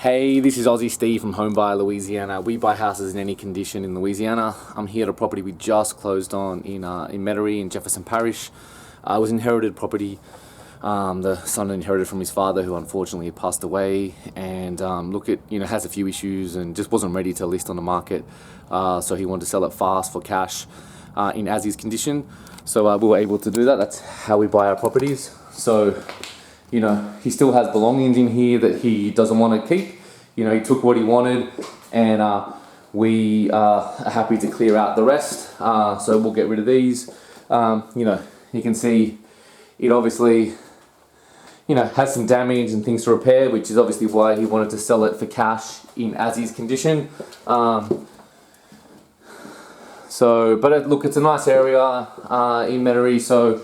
Hey, this is Aussie Steve from Home Buyer Louisiana. We buy houses in any condition in Louisiana. I'm here at a property we just closed on in Metairie in Jefferson Parish. It was inherited property. The son inherited from his father, who unfortunately had passed away, and has a few issues and just wasn't ready to list on the market. So he wanted to sell it fast for cash in as is condition. So we were able to do that. That's how we buy our properties. So he still has belongings in here that he doesn't want to keep. He took what he wanted, and we are happy to clear out the rest. So we'll get rid of these. You can see it obviously, has some damage and things to repair, which is obviously why he wanted to sell it for cash in as-is condition. But look, it's a nice area in Metairie, so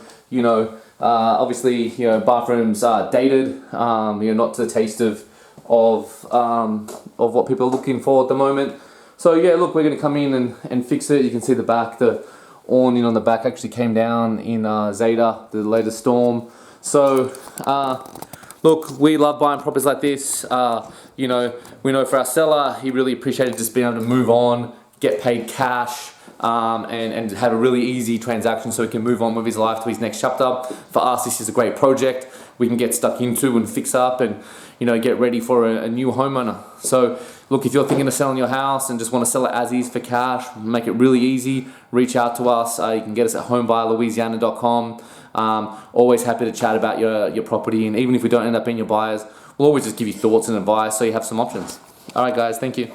obviously, bathrooms are dated, not to the taste of what people are looking for at the moment. So yeah, look, we're going to come in and fix it. You can see the back, the awning on the back actually came down in Zeta, the latest storm. So look, we love buying properties like this. We know for our seller, he really appreciated just being able to move on, get paid cash, and have a really easy transaction so he can move on with his life to his next chapter. For us, this is a great project we can get stuck into and fix up and get ready for a new homeowner. So look, if you're thinking of selling your house and just want to sell it as is for cash, make it really easy, reach out to us. You can get us at homebuyerlouisiana.com. Always happy to chat about your property, and even if we don't end up being your buyers, we'll always just give you thoughts and advice so you have some options. Alright guys, thank you.